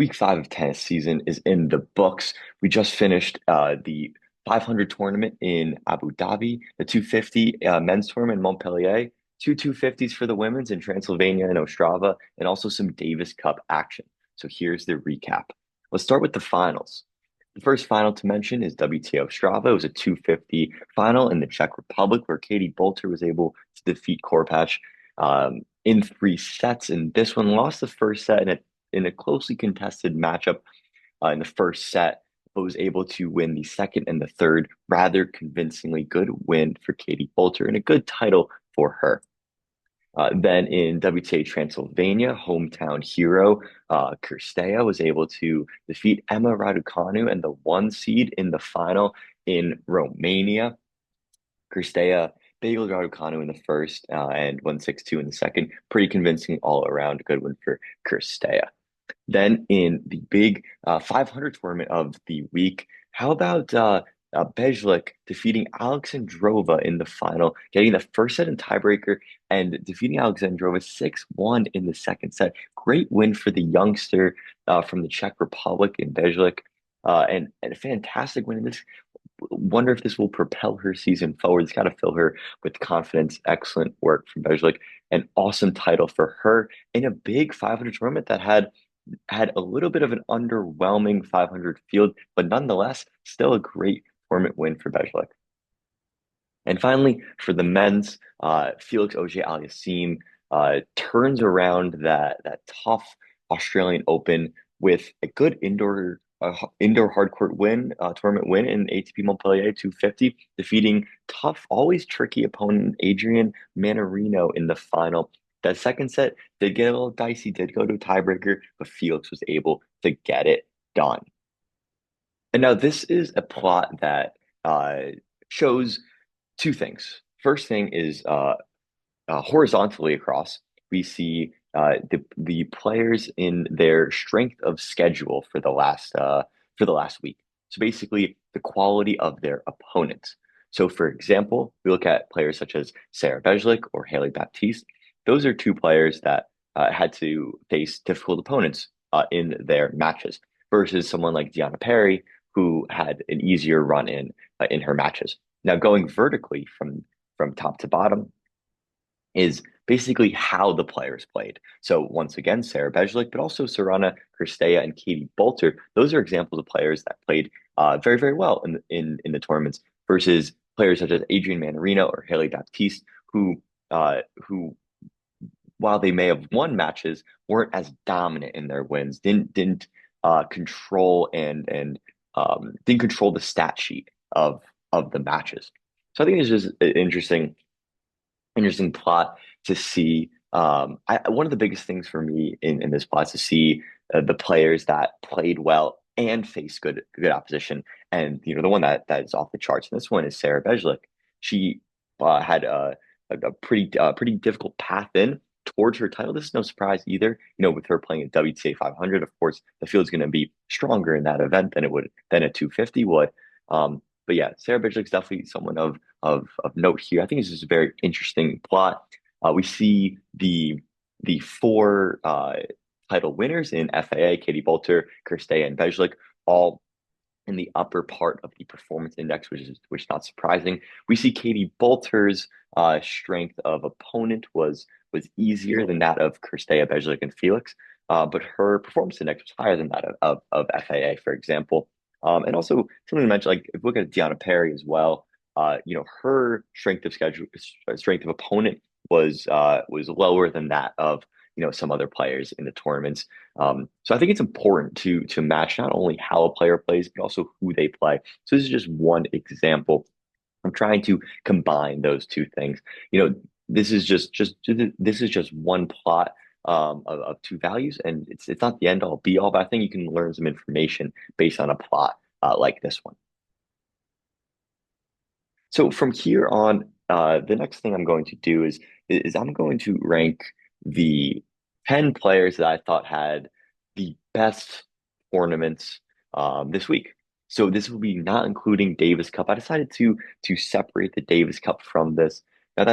Week 5 of tennis season is in the books. We just finished the 500 tournament in Abu Dhabi, the 250 men's tournament in Montpellier, two 250s for the women's in Transylvania and Ostrava, and also some Davis Cup action. So here's the recap. Let's start with the finals. The first final to mention is WTA Ostrava. It was a 250 final in the Czech Republic where Katie Bolter was able to defeat Korpach in 3 sets. And this one lost the first set in a closely contested matchup in the first set, but was able to win the second and the third rather convincingly. Good win for Katie Bolter and a good title for her. Then in WTA Transylvania, hometown hero Kirstea was able to defeat Emma Raducanu and the 1 seed in the final in Romania. Kirstea bageled Raducanu in the first and won 6-2 in the second. Pretty convincing all around. Good win for Kirstea. Then in the big 500 tournament of the week, how about Bejlik defeating Alexandrova in the final, getting the first set in tiebreaker and defeating Alexandrova 6-1 in the second set. Great win for the youngster from the Czech Republic in Bejlik, and a fantastic win in this. Wonder if this will propel her season forward. It's got to fill her with confidence. Excellent work from Bejlik. An awesome title for her in a big 500 tournament that had a little bit of an underwhelming 500 field, but nonetheless, still a great tournament win for Bejlik. And finally, for the men's, Felix Auger-Aliassime turns around that tough Australian Open with a good indoor hardcourt win, tournament win in ATP Montpellier 250, defeating tough, always tricky opponent Adrian Mannarino in the final. That second set did get a little dicey, did go to a tiebreaker, but Felix was able to get it done. And now this is a plot that shows two things. First thing is horizontally across, we see the players in their strength of schedule for the last week. So basically, the quality of their opponents. So, for example, we look at players such as Sarah Bejlik or Haley Baptiste. Those are two players that had to face difficult opponents in their matches, versus someone like Deanna Perry, who had an easier run in her matches. Now, going vertically from top to bottom is basically how the players played. So once again, Sarah Bejlik, but also Sorana Cirstea and Katie Bolter. Those are examples of players that played very, very well in the tournaments versus players such as Adrian Mannarino or Haley Baptiste, who while they may have won matches, weren't as dominant in their wins. Didn't control and didn't control the stat sheet of the matches. So I think it's just an interesting plot to see. One of the biggest things for me in this plot is to see the players that played well and faced good opposition. And the one that is off the charts in this one is Sarah Bejlik. She had a pretty difficult path in towards her title. This is no surprise either. With her playing at WTA 500, of course, the field's going to be stronger in that event than a 250 would. But yeah, Sarah Bejlik's definitely someone of note here. I think this is a very interesting plot. We see the four title winners in FAA, Katie Bolter, Kirstea, and Bejlik, all in the upper part of the performance index, which is not surprising. We see Katie Bolter's strength of opponent was easier than that of Kirstea, Bejlik, and Felix, but her performance index was higher than that of FAA, for example. And also something to mention, like if we look at Deanna Perry as well, her strength of opponent was lower than that of some other players in the tournaments. So I think it's important to match not only how a player plays, but also who they play. So this is just one example. I'm trying to combine those two things. This is just one plot of two values, and it's not the end all be all, but I think you can learn some information based on a plot like this one. So from here on, the next thing I'm going to do is I'm going to rank the 10 players that I thought had the best tournaments this week. So this will be not including Davis Cup. I decided to separate the Davis Cup from this. Now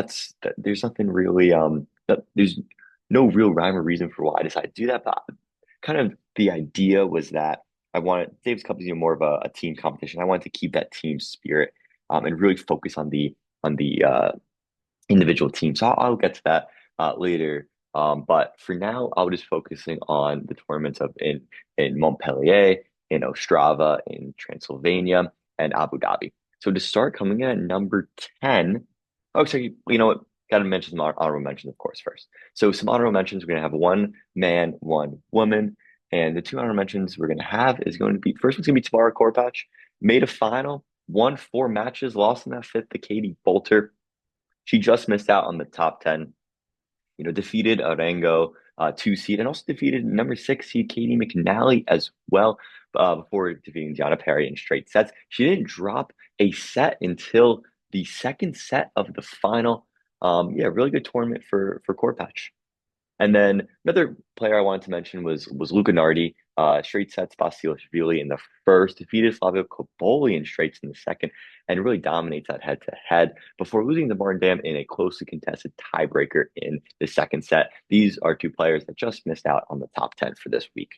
there's nothing really there's no real rhyme or reason for why I decided to do that, but kind of the idea was that I wanted Davis Cup is more of a team competition. I wanted to keep that team spirit and really focus on the individual teams. So I'll get to that later. But for now, I'll just focusing on the tournaments of in Montpellier, in Ostrava, in Transylvania, and Abu Dhabi. So to start, coming in at number 10. Oh, so you know what? Got to mention some honorable mentions, of course, first. So some honorable mentions. We're gonna have one man, one woman, and the two honorable mentions we're gonna have is going to be first one's gonna be Tamara Korpach, made a final, won four matches, lost in that fifth to Katie Bolter. She just missed out on the top 10, defeated Arango, two seed, and also defeated number six seed Katie McNally as well, before defeating Gianna Perry in straight sets. She didn't drop a set until the second set of the final. Yeah, really good tournament for Korpach. And then another player I wanted to mention was Luca Nardi. Straight sets Basilashvili in the first, defeated Flavio Cobolli in straights in the second, and really dominates that head to head before losing to Martin Dam in a closely contested tiebreaker in the second set. These are two players that just missed out on the top 10 for this week.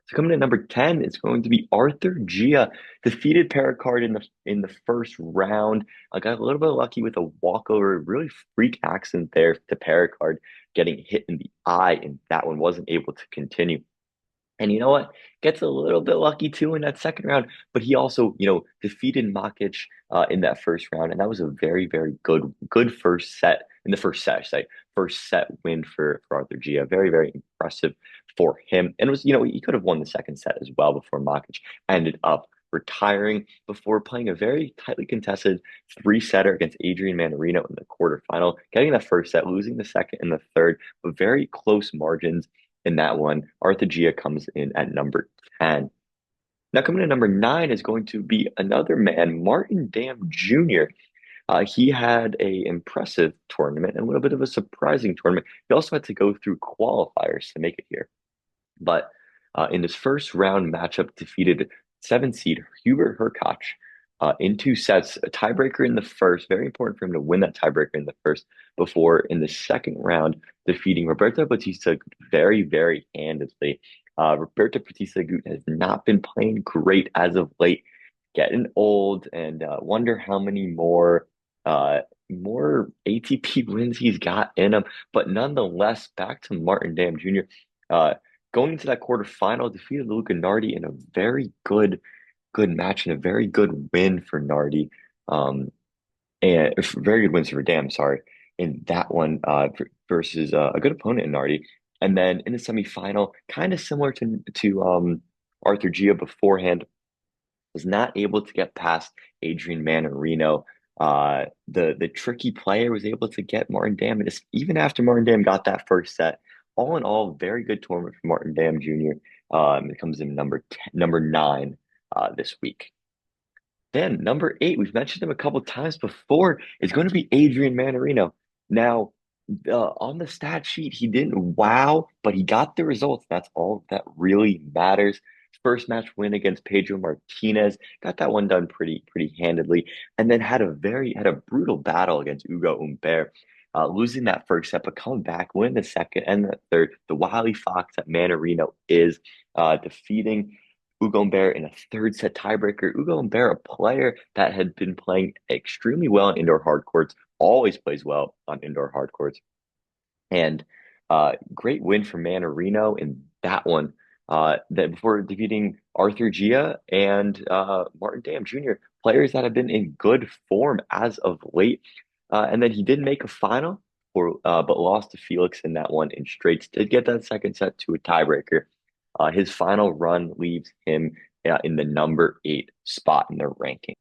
So coming in at number 10 is going to be Arthur Gia, defeated Pericard in the first round. I got a little bit lucky with a walkover, really freak accident there to Pericard getting hit in the eye, and that one wasn't able to continue. And you know what? Gets a little bit lucky too in that second round, but he also, defeated Makic in that first round, and that was a very, very good first set in the first set. I should say first set win for Arthur Gia. Very, very impressive for him. And it was, he could have won the second set as well before Makic ended up retiring before playing a very tightly contested three-setter against Adrian Manarino in the quarterfinal, getting that first set, losing the second and the third, but very close margins in that one. Arthur Gia comes in at number 10. Now, coming in at number 9 is going to be another man, Martin Dam Jr. He had a impressive tournament and a little bit of a surprising tournament. He also had to go through qualifiers to make it here. But in his first round matchup, defeated seven seed Hubert Hurkacz in two sets, a tiebreaker in the first. Very important for him to win that tiebreaker in the first before in the second round defeating Roberto Bautista very, very handedly. Roberto Bautista has not been playing great as of late, getting old, and wonder how many more ATP wins he's got in him. But nonetheless, back to Martin Dam Jr. Going into that quarterfinal, defeated Luca Nardi in a very good match and a very good win for Nardi. And very good wins for Dam, sorry, in that one versus a good opponent in Nardi. And then in the semifinal, kind of similar to Arthur Gia beforehand, was not able to get past Adrian Manarino. The tricky player was able to get Martin Dam, and even after Martin Dam got that first set, all in all, very good tournament for Martin Dam Jr. It comes in number 9 this week. Then number 8, we've mentioned him a couple times before, is going to be Adrian Manarino. Now, on the stat sheet, he didn't wow, but he got the results. That's all that really matters. First match win against Pedro Martinez, got that one done pretty handedly, and then had a brutal battle against Ugo Humbert, losing that first set, but coming back, win the second and the third. The wily fox that Manarino is, defeating Ugo Humbert in a third set tiebreaker. Ugo Humbert, a player that had been playing extremely well on indoor hard courts, always plays well on indoor hard courts. And great win for Manarino in that one. That before defeating Arthur Gia and Martin Dam Jr., players that have been in good form as of late. And then he did make a final, but lost to Felix in that one in straights. Did get that second set to a tiebreaker. His final run leaves him in the number 8 spot in their ranking.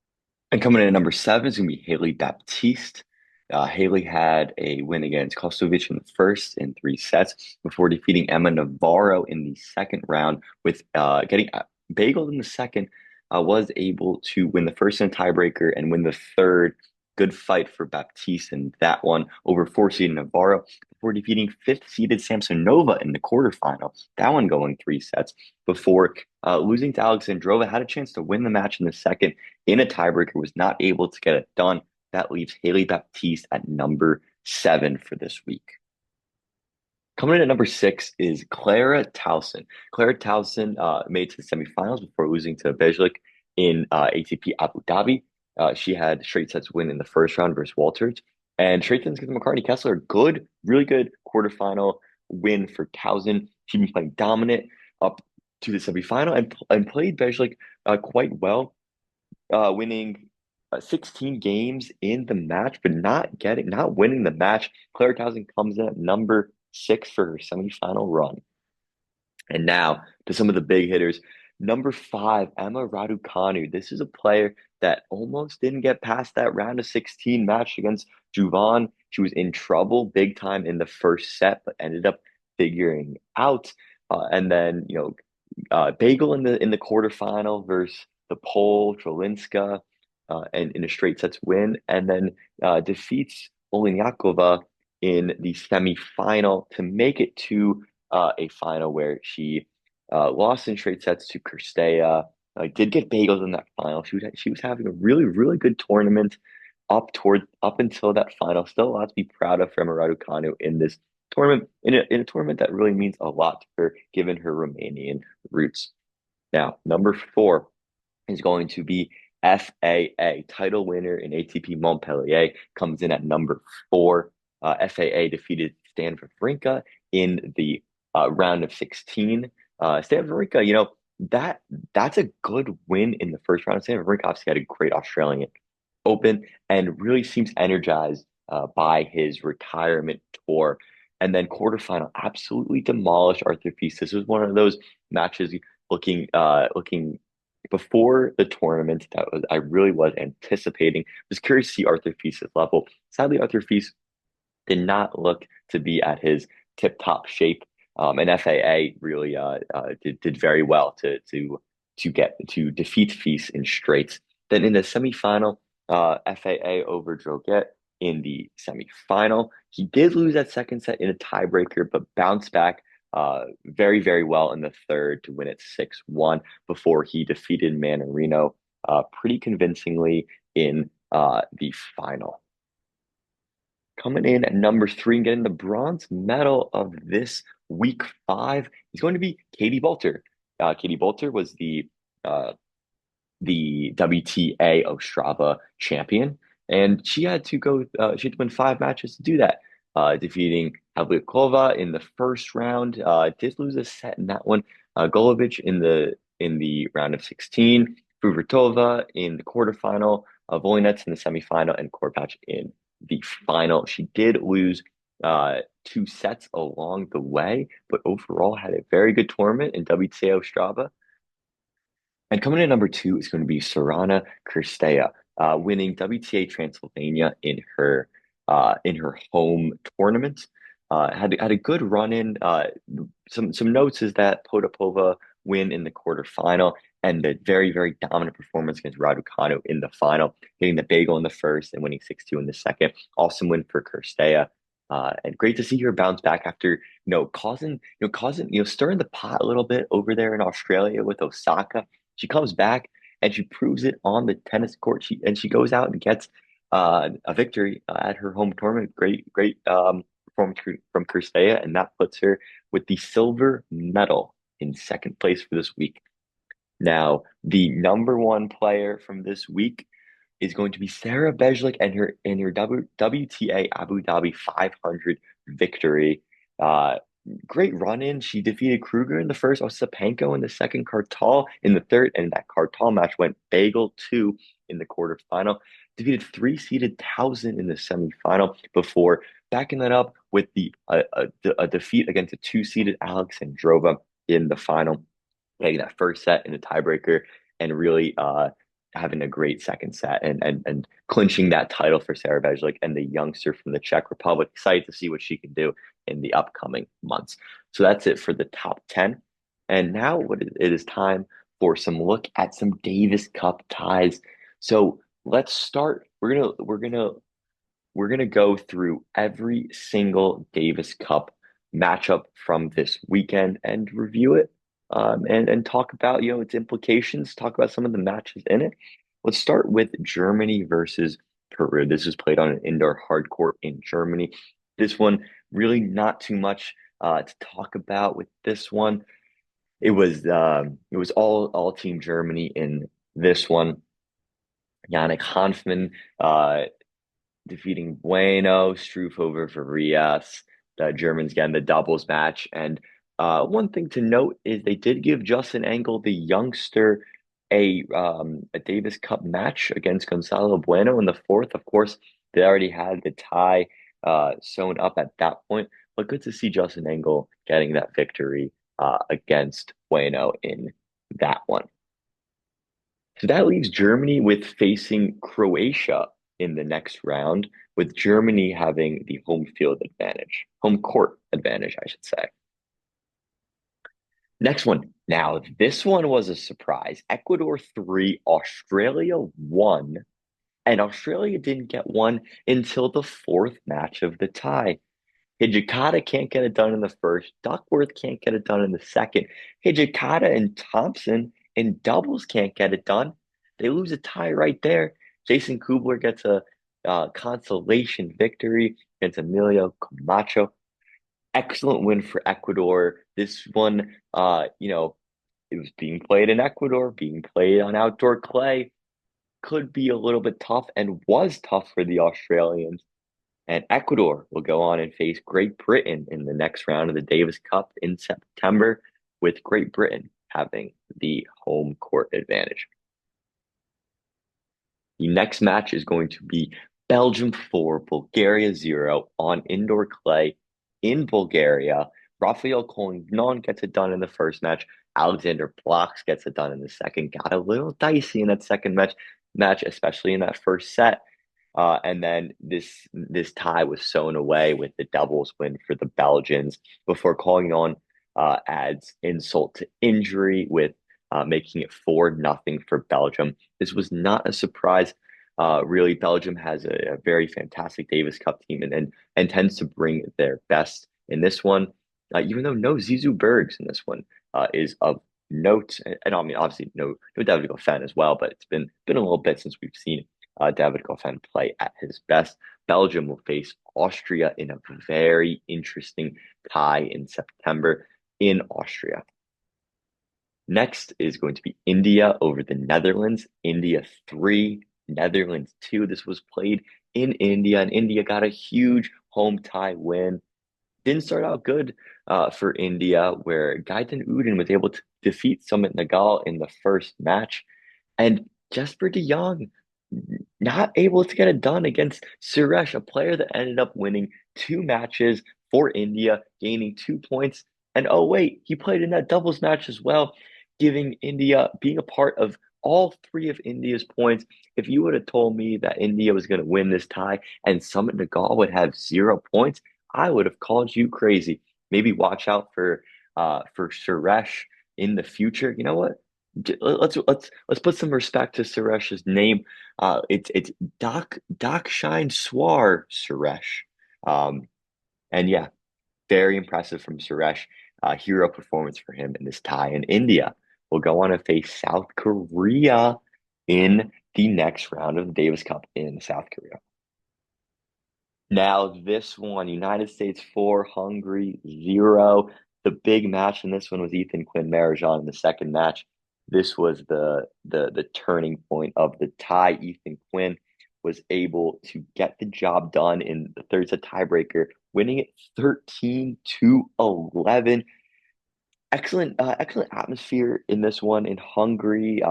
And coming in at number 7 is going to be Haley Baptiste. Haley had a win against Kostovic in the first in 3 sets before defeating Emma Navarro in the second round with getting bageled in the second, was able to win the first in a tiebreaker and win the third. Good fight for Baptiste in that one over 4-seeded Navarro before defeating 5th-seeded Samsonova in the quarterfinal. That one going 3 sets before losing to Alexandrova. Had a chance to win the match in the second in a tiebreaker, was not able to get it done. That leaves Haley Baptiste at number 7 for this week. Coming in at number six is Clara Towson. Clara Towson made to the semifinals before losing to Bejlik in ATP Abu Dhabi. She had straight sets win in the first round versus Walters. And straight sets against McCartney Kessler, good, really good quarterfinal win for Towson. She's been playing dominant up to the semifinal and played Bejlik quite well, winning 16 games in the match, but not winning the match. Claire Towson comes in at number six for her semifinal run. And now to some of the big hitters. Number five, Emma Raducanu. This is a player that almost didn't get past that round of 16 match against Juvan. She was in trouble big time in the first set, but ended up figuring out. And then, Bagel in the quarterfinal versus the Pole, Trolinska, and in a straight sets win, and then defeats Oleniakova in the semifinal to make it to a final where she lost in straight sets to Kirstea. Did get bagels in that final. She was having a really really good tournament up until that final. Still a lot to be proud of from Raducanu in this tournament in a tournament that really means a lot to her given her Romanian roots. Now, number four is going to be FAA, title winner in ATP Montpellier, comes in at number four. FAA defeated Stan Wawrinka in the round of 16. Stan Wawrinka, that's a good win in the first round. Stan Wawrinka obviously had a great Australian Open and really seems energized by his retirement tour. And then quarterfinal absolutely demolished Arthur Fils. This was one of those matches looking before the tournament that I really was anticipating. Was curious to see Arthur Fils' level. Sadly, Arthur Fils did not look to be at his tip-top shape. And FAA really did very well to defeat Fils in straights. Then in the semifinal, FAA over Droget in the semifinal. He did lose that second set in a tiebreaker, but bounced back very, very well in the third to win it 6-1 before he defeated Manarino pretty convincingly in the final. Coming in at number three and getting the bronze medal of this week five is going to be Katie Boulter. Katie Boulter was the WTA Ostrava champion, and she had to win five matches to do that. Defeating Havlikova in the first round, did lose a set in that one. Golovic in the round of 16, Fruvertova in the quarterfinal, Volinets in the semifinal, and Korpach in the final. She did lose two sets along the way, but overall had a very good tournament in WTA Ostrava. And coming in number two is going to be Sorana Cirstea, winning WTA Transylvania in her home tournament. Had a good run in. Some notes is that Potapova win in the quarterfinal and a very very dominant performance against Raducanu in the final, getting the bagel in the first and winning 6-2 in the second. Awesome win for Cirstea. And great to see her bounce back after stirring the pot a little bit over there in Australia with Osaka. She comes back and she proves it on the tennis court. She goes out and gets a victory at her home tournament. Great from Cirstea, and that puts her with the silver medal in second place for this week. Now, the number one player from this week is going to be Sarah Bejlik and her WTA Abu Dhabi 500 victory. Great run in. She defeated Kruger in the first, Ostapenko in the second, Kartal in the third, and that Kartal match went bagel 2 in the quarterfinal. Defeated three-seeded Towson in the semifinal before backing that up with a defeat against a two-seeded Alexandrova in the final, getting that first set in a tiebreaker and really having a great second set and clinching that title for Sarah Bejlik and the youngster from the Czech Republic. Excited to see what she can do in the upcoming months. So that's it for the top 10. And now it is time for some look at some Davis Cup ties. So let's start. We're gonna go through every single Davis Cup matchup from this weekend and review it, and talk about its implications. Talk about some of the matches in it. Let's start with Germany versus Peru. This is played on an indoor hard court in Germany. This one really not too much to talk about with this one. It was all Team Germany in this one. Yannick Hanfmann defeating Bueno, Struff over Farias. The Germans getting the doubles match. And one thing to note is they did give Justin Engel, the youngster, a Davis Cup match against Gonzalo Bueno in the fourth. Of course, they already had the tie sewn up at that point, but good to see Justin Engel getting that victory against Bueno in that one. So that leaves Germany with facing Croatia in the next round, with Germany having the home field advantage, home court advantage, I should say. Next one. Now, this one was a surprise. Ecuador 3, Australia 1, and Australia didn't get one until the fourth match of the tie. Hijikata can't get it done in the first. Duckworth can't get it done in the second. Hijikata and Thompson in doubles can't get it done. They lose a tie right there. Jason Kubler gets a consolation victory against Emilio Camacho. Excellent win for Ecuador. This one, it was being played in Ecuador, being played on outdoor clay. Could be a little bit tough and was tough for the Australians. And Ecuador will go on and face Great Britain in the next round of the Davis Cup in September, with Great Britain having the home court advantage. The next match is going to be Belgium 4, Bulgaria 0 on indoor clay in Bulgaria. Rafael Collignon gets it done in the first match. Alexander Blocks gets it done in the second. Got a little dicey in that second match, especially in that first set. And then this tie was sewn away with the doubles win for the Belgians before Collignon adds insult to injury with making it 4-0 for Belgium. This was not a surprise. Really, Belgium has a very fantastic Davis Cup team and tends to bring their best in this one. Even though no Zizou Bergs in this one is of note, and I mean obviously no David Goffin as well, but it's been a little bit since we've seen David Goffin play at his best. Belgium will face Austria in a very interesting tie in September in Austria. Next is going to be India over the Netherlands. India 3, Netherlands 2. This was played in India, and India got a huge home tie win. Didn't start out good for India, where Gaëtan Udin was able to defeat Sumit Nagal in the first match. And Jesper de Jong not able to get it done against Suresh, a player that ended up winning 2 matches for India, gaining 2 points. And oh, wait, he played in that doubles match as well, giving India being a part of all three of India's points. If you would have told me that India was going to win this tie and Sumit Nagal would have 0 points, I would have called you crazy. Maybe watch out for Suresh in the future. You know what? Let's put some respect to Suresh's name. It's Doc Shine Swar Suresh. Um, and yeah, very impressive from Suresh. Hero performance for him in this tie. And India will go on to face South Korea in the next round of the Davis Cup in South Korea. Now, this one, United States 4, Hungary 0. The big match in this one was Ethan Quinn Marajan in the second match. This was the turning point of the tie. Ethan Quinn was able to get the job done in the third set tiebreaker, winning it 13-11. Excellent atmosphere in this one in Hungary.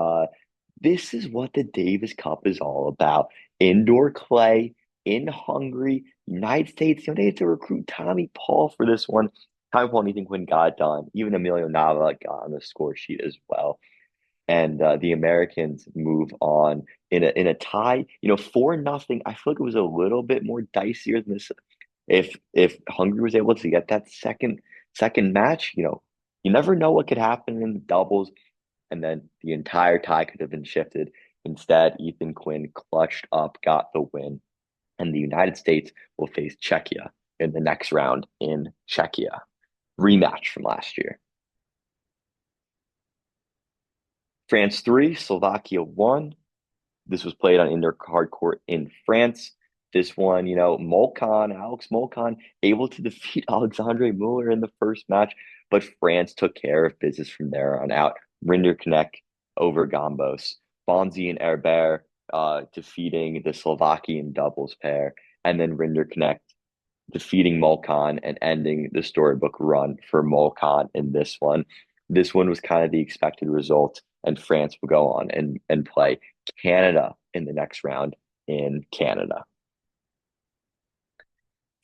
This is what the Davis Cup is all about. Indoor clay in Hungary, United States. They had to recruit Tommy Paul for this one. Tommy Paul and Ethan Quinn got it done. Even Emilio Nava got on the score sheet as well. And the Americans move on in a tie. 4-0. I feel like it was a little bit more dicier than this. If Hungary was able to get that second match, you never know what could happen in the doubles, and then the entire tie could have been shifted. Instead, Ethan Quinn clutched up, got the win, and the United States will face Czechia in the next round in Czechia. Rematch from last year. France 3, Slovakia 1. This was played on indoor hard court in France. This one, Alex Molcan, able to defeat Alexandre Muller in the first match, but France took care of business from there on out. Rinderknecht over Gambos, Bonzi and Herbert defeating the Slovakian doubles pair, and then Rinderknecht defeating Molcan and ending the storybook run for Molcan in this one. This one was kind of the expected result, and France will go on and play Canada in the next round in Canada.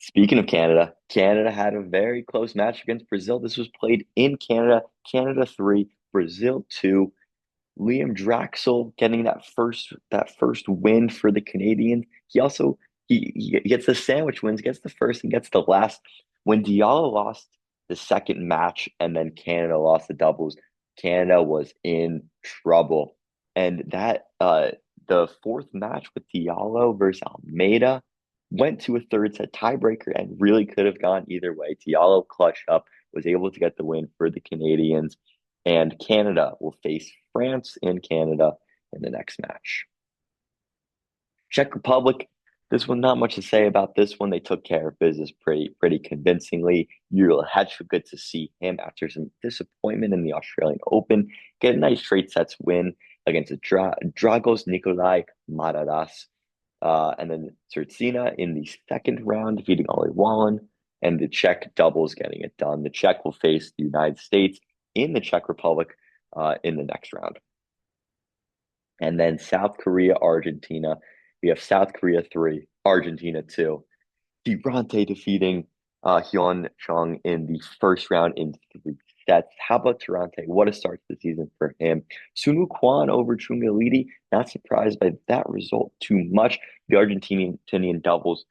Speaking of Canada, Canada had a very close match against Brazil. This was played in Canada, Canada 3, Brazil 2. Liam Draxel getting that first win for the Canadians. He also he gets the sandwich wins, gets the first and gets the last. When Diallo lost the second match and then Canada lost the doubles, Canada was in trouble. And that the fourth match with Diallo versus Almeida went to a third set tiebreaker and really could have gone either way. Diallo clutched up, was able to get the win for the Canadians, and Canada will face France and Canada in the next match. Czech Republic, this one, not much to say about this one. They took care of business pretty convincingly. Ural Hedge, good to see him after some disappointment in the Australian Open, get a nice straight sets win against Dragos Nikolai Maradas. And then Cercina in the second round, defeating Ollie Wallen, and the Czech doubles getting it done. The Czech will face the United States in the Czech Republic in the next round. And then South Korea, Argentina. We have South Korea 3, Argentina 2. Durante defeating Hyun Chung in the first round in 3 sets. How about Durante? What a start to the season for him. Sunu Kwan over Chungalidi. Not surprised by that result too much. The Argentinian doubles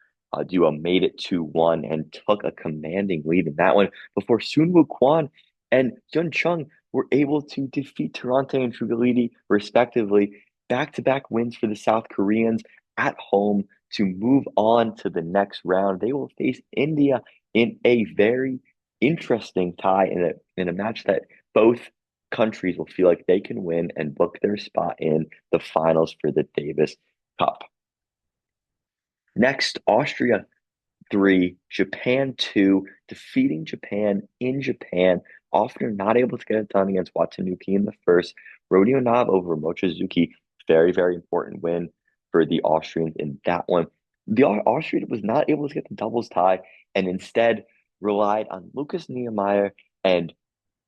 duo made it 2-1 and took a commanding lead in that one before Sunwoo Kwan and Hyun Chung were able to defeat Durante and Chungalidi respectively. Back-to-back wins for the South Koreans at home to move on to the next round. They will face India in a very interesting tie in a match that both countries will feel like they can win and book their spot in the finals for the Davis Cup. Next, Austria 3, Japan 2, defeating Japan in Japan. Often not able to get it done against Watanuki in the first. Rodionov over Mochizuki, very important win for the Austrians in that one. The Austrian was not able to get the doubles tie and instead relied on Lucas Niemeyer and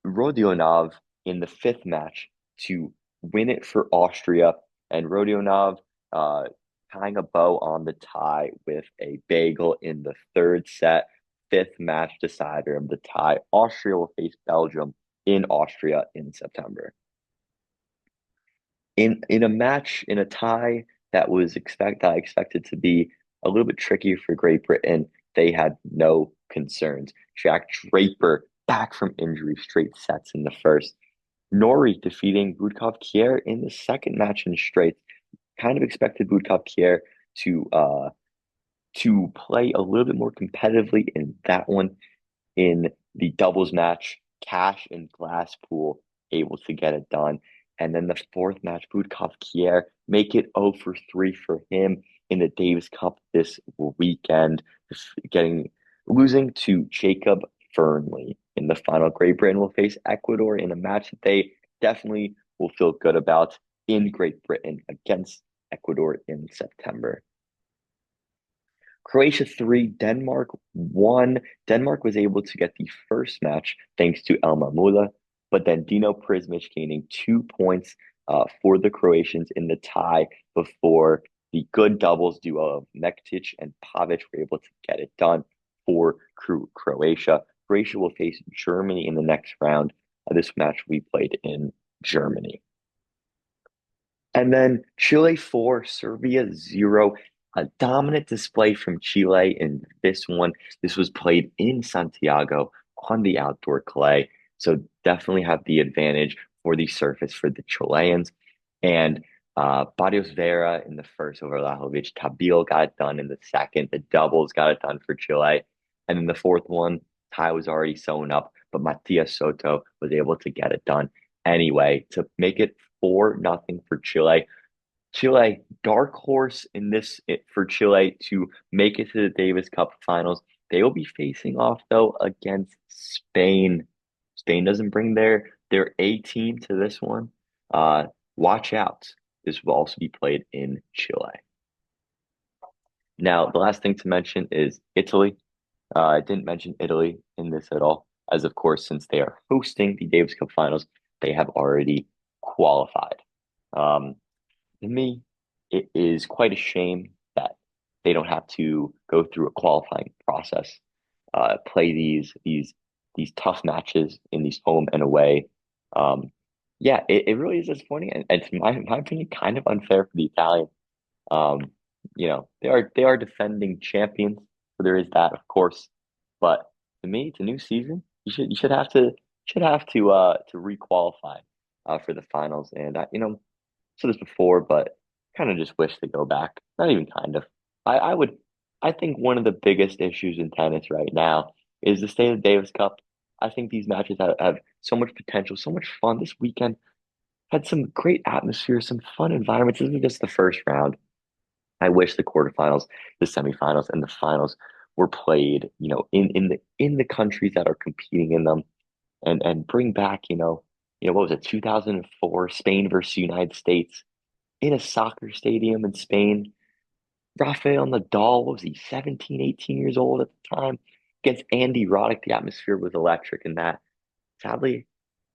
Rodionov in the fifth match to win it for Austria. And Rodionov tying a bow on the tie with a bagel in the third set, fifth match decider of the tie. Austria will face Belgium in Austria in September. In a tie that I expected to be a little bit tricky for Great Britain, they had no concerns. Jack Draper back from injury, straight sets in the first. Norrie defeating Budkov Kier in the second match in straight. Kind of expected Budkov Kier to play a little bit more competitively in that one. In the doubles match, Cash and Glasspool able to get it done. And then the fourth match, Budkov Kier, make it 0 for 3 for him in the Davis Cup this weekend, losing to Jacob Fernley in the final. Great Britain will face Ecuador in a match that they definitely will feel good about in Great Britain against Ecuador in September. Croatia 3, Denmark 1. Denmark was able to get the first match thanks to Elma Mula, but then Dino Prismic gaining 2 points for the Croatians in the tie before the good doubles duo of Mektic and Pavic were able to get it done for Croatia. Croatia will face Germany in the next round. This match we played in Germany. And then Chile 4, Serbia 0. A dominant display from Chile in this one. This was played in Santiago on the outdoor clay. So definitely have the advantage for the surface for the Chileans. And Barrios Vera in the first over Lajovic. Tabil got it done in the second. The doubles got it done for Chile. And then the fourth one, tie was already sewn up, but Matias Soto was able to get it done anyway to make it 4-0 for Chile. Chile, dark horse in for Chile to make it to the Davis Cup finals. They will be facing off though against Spain. Spain doesn't bring their A team to this one. Uh, watch out. This will also be played in Chile. Now, the last thing to mention is Italy. I didn't mention Italy in this at all, as of course, since they are hosting the Davis Cup finals, they have already qualified. Um, to me, it is quite a shame that they don't have to go through a qualifying process, play these tough matches in these home and away. Um, yeah, it really is disappointing, and to my opinion, kind of unfair for the Italians. Um, they are defending champions, so there is that, of course. But to me, it's a new season. You should have to requalify for the finals. And said this before, but kind of just wish to go back. Not even kind of. I would. I think one of the biggest issues in tennis right now is the state of the Davis Cup. I think these matches have so much potential, so much fun. This weekend had some great atmosphere, some fun environments. This is just the first round. I wish the quarterfinals, the semifinals, and the finals were played, in the countries that are competing in them, and bring back, what was it, 2004 Spain versus United States in a soccer stadium in Spain. Rafael Nadal, what was he, 17, 18 years old at the time, against Andy Roddick. The atmosphere was electric in that. Sadly,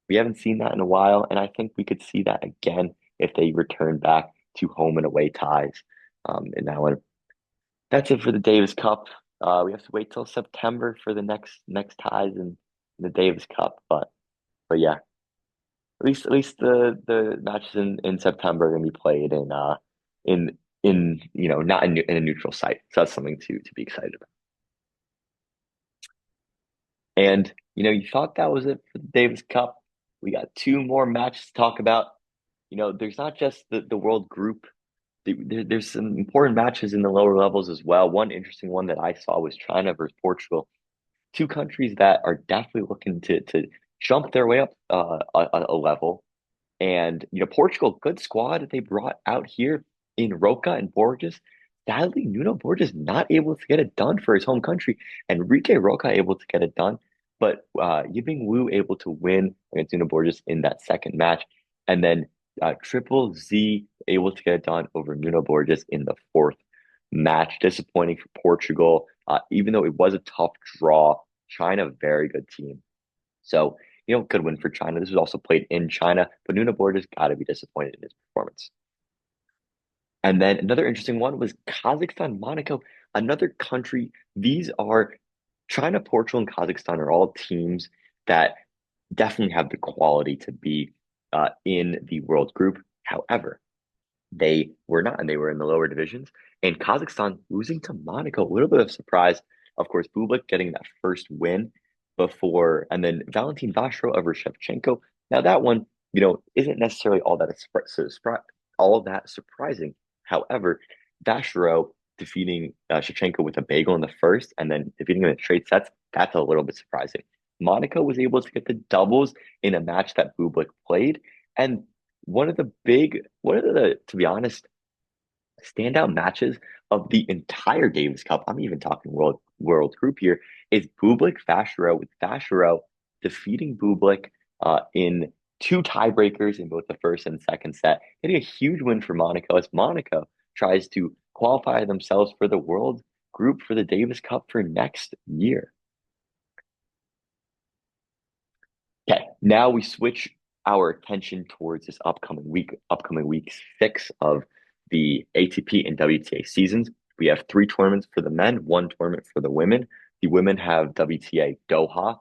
we haven't seen that in a while, and I think we could see that again if they return back to home and away ties. In that one. That's it for the Davis Cup. We have to wait till September for the next ties in the Davis Cup. But yeah, at least the matches in September are gonna be played in not in a neutral site. So that's something to be excited about. And you thought that was it for the Davis Cup. We got two more matches to talk about. There's not just the World Group. There's some important matches in the lower levels as well. One interesting one that I saw was China versus Portugal, two countries that are definitely looking to jump their way up a level. And Portugal, good squad that they brought out here in Roca and Borges. Sadly, Nuno Borges not able to get it done for his home country. Enrique Roca able to get it done, but Yibing Wu able to win against Nuno Borges in that second match, and then Triple Z able to get it done over Nuno Borges in the fourth match. Disappointing for Portugal, even though it was a tough draw. China, very good team. So, good win for China. This was also played in China, but Nuno Borges got to be disappointed in his performance. And then another interesting one was Kazakhstan, Monaco, another country. These are China, Portugal, and Kazakhstan are all teams that definitely have the quality to be in the world group. However, they were not, and they were in the lower divisions. And Kazakhstan losing to Monaco, a little bit of surprise. Of course, Bublik getting that first win before, and then Valentin Vassro over Shevchenko. Now that one, isn't necessarily all that surprising. However, Vassro defeating Shevchenko with a bagel in the first, and then defeating him in straight sets, that's a little bit surprising. Monaco was able to get the doubles in a match that Bublik played, and to be honest, standout matches of the entire Davis Cup. I'm even talking world group here. Is Bublik Vassaro, with Vassaro defeating Bublik in two tiebreakers in both the first and second set, getting a huge win for Monaco as Monaco tries to qualify themselves for the world group for the Davis Cup for next year. Okay, now we switch our attention towards this upcoming week 6 of the ATP and WTA seasons. We have 3 tournaments for the men, 1 tournament for the women. The women have WTA Doha,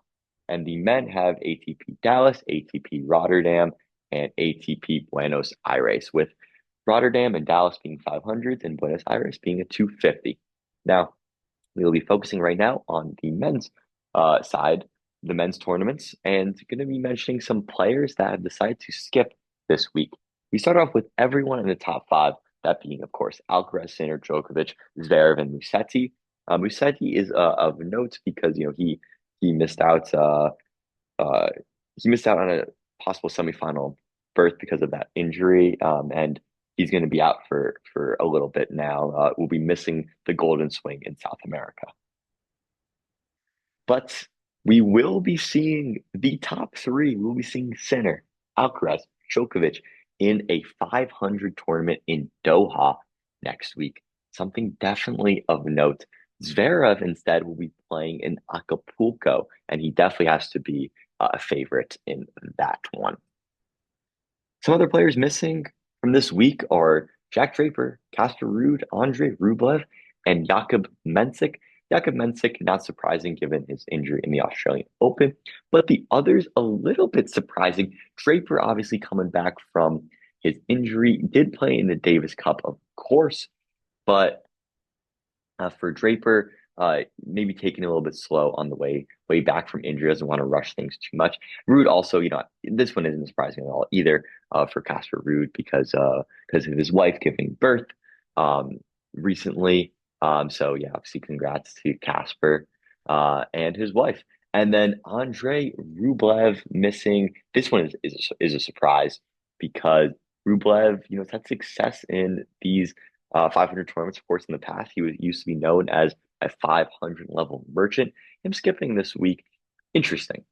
and the men have ATP Dallas, ATP Rotterdam, and ATP Buenos Aires, with Rotterdam and Dallas being 500s and Buenos Aires being a 250. Now, we will be focusing right now on the men's side, the men's tournaments, and going to be mentioning some players that have decided to skip this week. We start off with everyone in the top 5, that being, of course, Alcaraz, Sinner, Djokovic, Zverev, and Musetti. Musetti is of note because he missed out he missed out on a possible semifinal berth because of that injury, and he's going to be out for a little bit now. We'll be missing the Golden Swing in South America. But we will be seeing the top three. We'll be seeing Sinner, Alcaraz, Djokovic in a 500 tournament in Doha next week. Something definitely of note. Zverev instead will be playing in Acapulco, and he definitely has to be a favorite in that one. Some other players missing from this week are Jack Draper, Casper Ruud, Andre Rublev, and Jakub Mensik. Jakub Mensik, not surprising given his injury in the Australian Open, but the others a little bit surprising. Draper obviously coming back from his injury, did play in the Davis Cup, of course, but for Draper, maybe taking a little bit slow on the way back from injury. Doesn't want to rush things too much. Ruud also, this one isn't surprising at all either for Casper Ruud because of his wife giving birth recently. So yeah, obviously congrats to Casper and his wife. And then Andre Rublev missing. This one is a surprise because Rublev, has had success in these 500 tournaments, of course, in the past. He used to be known as a 500 level merchant. Him skipping this week, interesting.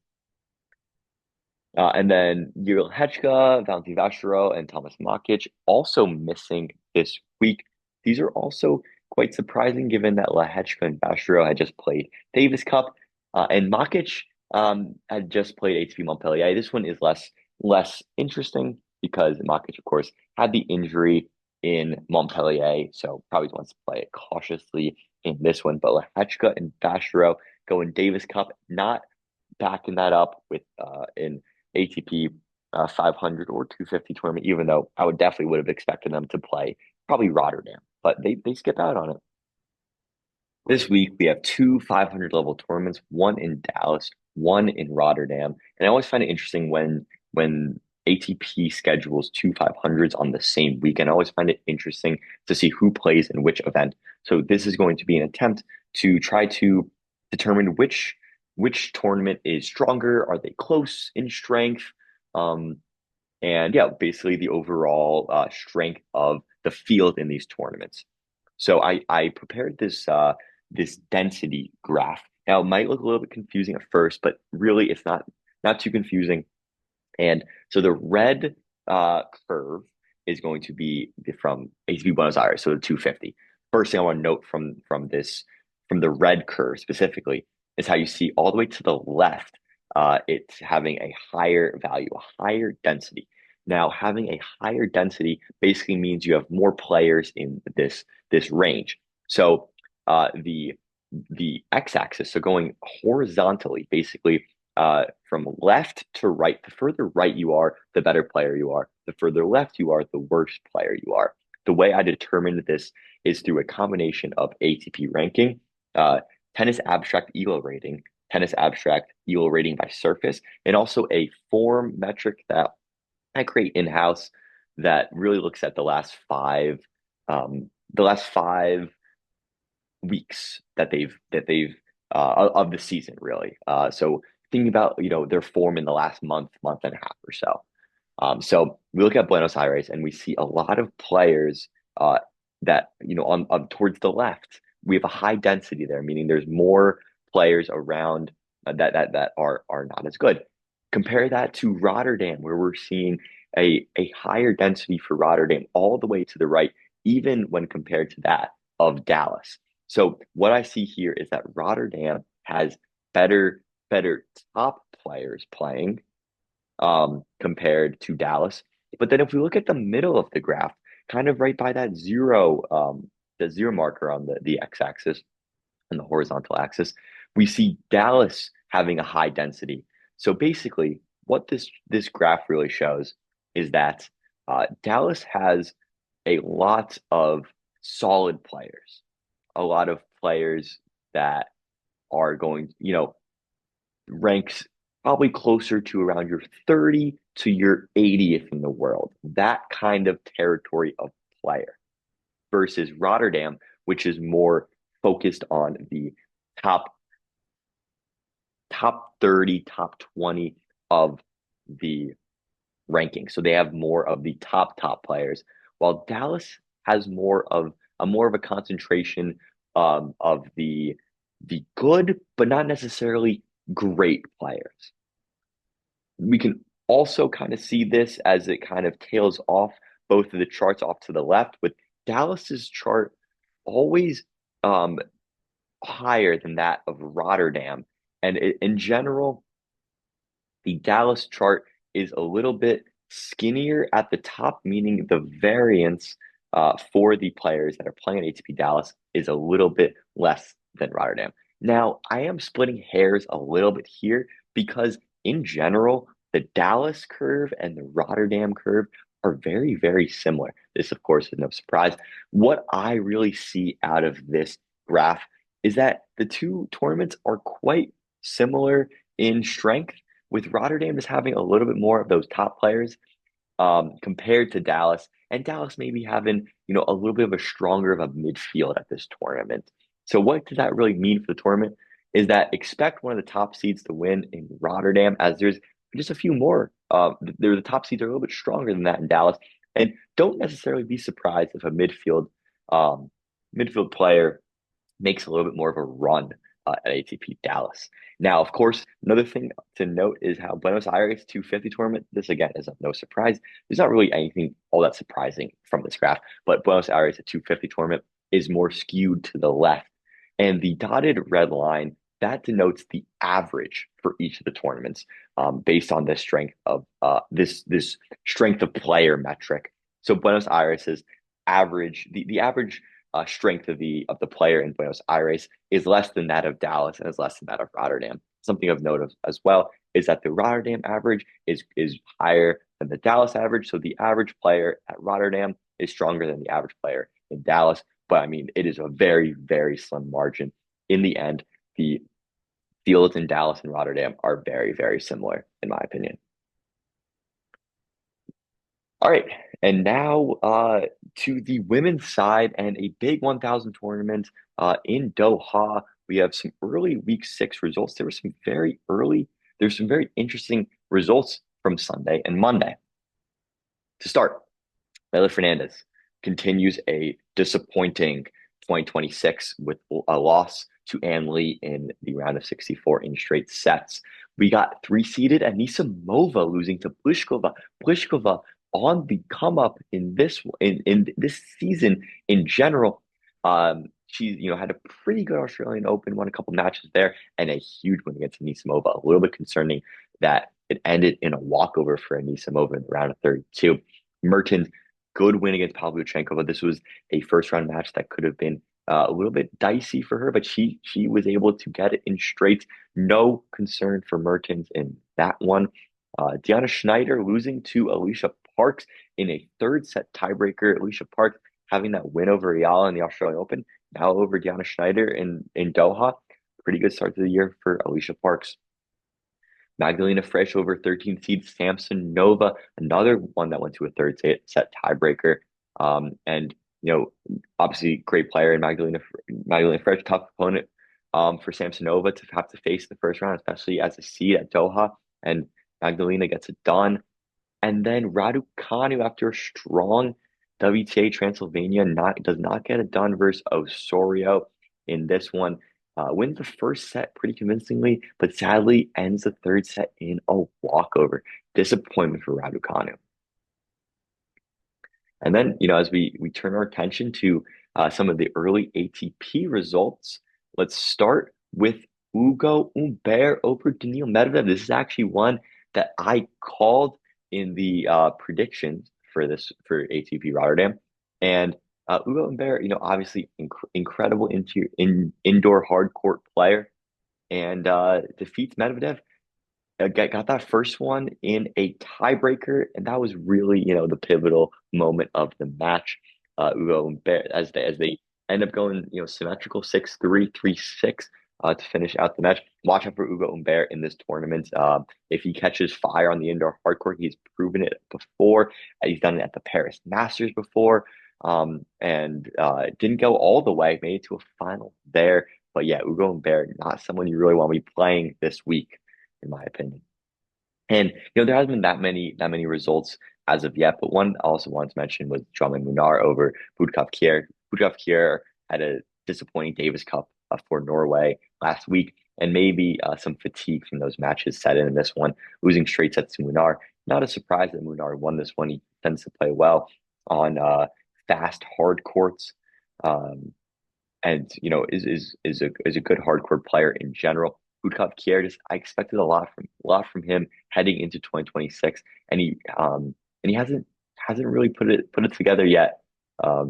And then Yuri Hechka, Valentin Vachereau, and Thomas Makic also missing this week. These are also quite surprising given that Lehechka and Vachereau had just played Davis Cup, and Makic had just played ATP Montpellier. This one is less interesting because Makic, of course, had the injury in Montpellier, so probably wants to play it cautiously in this one. But Lehechka and Vachereau go in Davis Cup, not backing that up with in ATP 500 or 250 tournament, even though I would have expected them to play probably Rotterdam, but they skip out on it. This week we have two 500 level tournaments, one in Dallas, one in Rotterdam. And I always find it interesting when ATP schedules two 500s on the same weekend. I always find it interesting to see who plays in which event. So this is going to be an attempt to try to determine which tournament is stronger. Are they close in strength? And yeah, basically the overall strength of the field in these tournaments. So I prepared this density graph. Now it might look a little bit confusing at first, but really it's not too confusing. And so the red curve is going to be from ATP Buenos Aires, so the 250. First thing I want to note from the red curve specifically is how you see all the way to the left, it's having a higher value, a higher density. Now, having a higher density basically means you have more players in this range. So the x-axis, so going horizontally, basically from left to right. The further right you are, the better player you are. The further left you are, the worse player you are. The way I determined this is through a combination of ATP ranking, tennis abstract ELO rating, tennis abstract ELO rating by surface, and also a form metric that I create in-house that really looks at the last 5 weeks that they've of the season really. So thinking about their form in the last month and a half or so. So we look at Buenos Aires and we see a lot of players that on towards the left. We have a high density there, meaning there's more players around that are not as good. Compare that to Rotterdam, where we're seeing a higher density for Rotterdam all the way to the right, even when compared to that of Dallas. So what I see here is that Rotterdam has better top players playing compared to Dallas. But then if we look at the middle of the graph, kind of right by the zero marker on the x-axis and the horizontal axis, we see Dallas having a high density. So basically, what this graph really shows is that Dallas has a lot of solid players, a lot of players that are going, ranks probably closer to around your 30 to your 80th in the world. That kind of territory of player versus Rotterdam, which is more focused on the top 30, top 20 of the ranking. So they have more of the top players, while Dallas has more of a concentration of the good, but not necessarily great players. We can also kind of see this as it kind of tails off both of the charts off to the left, with Dallas's chart always um, higher than that of Rotterdam. And in general, the Dallas chart is a little bit skinnier at the top, meaning the variance for the players that are playing ATP Dallas is a little bit less than Rotterdam. Now, I am splitting hairs a little bit here because, in general, the Dallas curve and the Rotterdam curve are very, very similar. This, of course, is no surprise. What I really see out of this graph is that the two tournaments are quite similar in strength, with Rotterdam just having a little bit more of those top players compared to Dallas, and Dallas maybe having, a little bit of a stronger of a midfield at this tournament. So what does that really mean for the tournament? Is that expect one of the top seeds to win in Rotterdam, as there's just a few more. The top seeds are a little bit stronger than that in Dallas, and don't necessarily be surprised if a um, midfield player makes a little bit more of a run at ATP Dallas. Now, of course, another thing to note is how Buenos Aires 250 tournament, this again is of no surprise. There's not really anything all that surprising from this graph, but Buenos Aires at 250 tournament is more skewed to the left. And the dotted red line, that denotes the average for each of the tournaments based on this strength of this strength of player metric. So Buenos Aires is average, the average strength of the player in Buenos Aires is less than that of Dallas and is less than that of Rotterdam. Something of note as well is that the Rotterdam average is higher than the Dallas average. So the average player at Rotterdam is stronger than the average player in Dallas. But I mean, it is a very, very slim margin. In the end, the fields in Dallas and Rotterdam are very, very similar, in my opinion. All right. And now to the women's side and a big 1,000 tournament in Doha. We have some early week six results. There's some very interesting results from Sunday and Monday. To start, Leylah Fernandez continues a disappointing 2026 with a loss to Ann Lee in the round of 64 in straight sets. We got three-seeded Anisimova losing to Pliskova. Pliskova on the come up in this season in general. She had a pretty good Australian Open, won a couple matches there, and a huge win against Anisimova. A little bit concerning that it ended in a walkover for Anisimova in the round of 32. Mertens, good win against Pavlyuchenkova, but this was a first round match that could have been a little bit dicey for her, but she was able to get it in straight. No concern for Mertens in that one. Deanna Schneider losing to Alicia Parks in a third set tiebreaker. Alicia Parks having that win over Ayala in the Australian Open, now over Deanna Schneider in Doha. Pretty good start to the year for Alicia Parks. Magdalena Fresh over 13th seed Samsonova, another one that went to a third set tiebreaker. And obviously great player in Magdalena Fresh, tough opponent for Samsonova to have to face the first round, especially as a seed at Doha. And Magdalena gets it done. And then Raducanu, after a strong WTA Transylvania, does not get it done versus Osorio in this one. Wins the first set pretty convincingly, but sadly ends the third set in a walkover. Disappointment for Raducanu. And then, as we turn our attention to some of the early ATP results, let's start with Ugo Humbert over Daniil Medvedev. This is actually one that I called in the predictions for ATP Rotterdam. And Ugo Humbert, obviously incredible indoor hard court player, and defeats Medvedev. Got that first one in a tiebreaker, and that was really, the pivotal moment of the match. Ugo Humbert, as they end up going, symmetrical 6-3, 3-6 to finish out the match. Watch out for Ugo Humbert in this tournament. If he catches fire on the indoor hard court, he's proven it before. He's done it at the Paris Masters before, and didn't go all the way, made it to a final there. But yeah, Ugo Humbert, not someone you really want to be playing this week, in my opinion. And there hasn't been that many results as of yet. But one I also wanted to mention was Drummond Munar over Budkov Kjær. Budkov Kjær had a disappointing Davis Cup for Norway last week, and maybe some fatigue from those matches set in this one, losing straight sets to Munar. Not a surprise that Munar won this one. He tends to play well on fast, hard courts. Um, and is a good hardcore player in general. Budkov Kjær, just I expected a lot from him heading into 2026, and he hasn't really put it together yet.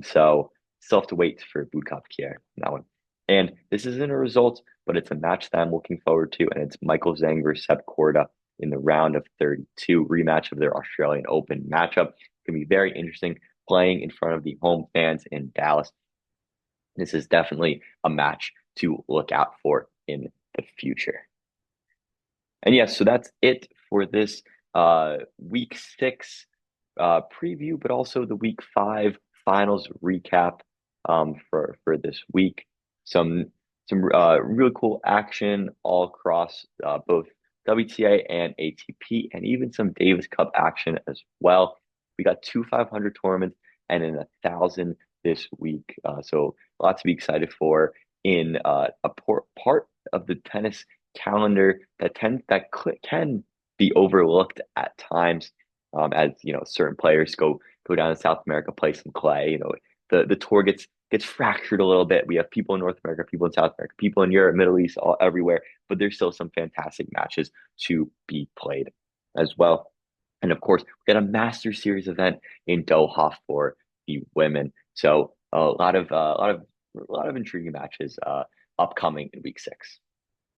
So still have to wait for Budkov Kjær on that one. And this isn't a result, but it's a match that I'm looking forward to, and it's Michael Zhang versus Seb Korda in the round of 32 rematch of their Australian Open matchup. It's gonna be very interesting playing in front of the home fans in Dallas. This is definitely a match to look out for in the future. And yes, so that's it for this week six preview, but also the week five finals recap for this week. Some really cool action all across both WTA and ATP, and even some Davis Cup action as well. We got two 500 tournaments and then 1,000 this week. So a lot to be excited for in part of the tennis calendar can be overlooked at times, as certain players go down to South America, play some clay. The tour gets fractured a little bit. We have people in North America, people in South America, people in Europe, Middle East, all everywhere, but there's still some fantastic matches to be played as well. And of course, we got a Master Series event in Doha for the women. So a lot of intriguing matches upcoming in week six.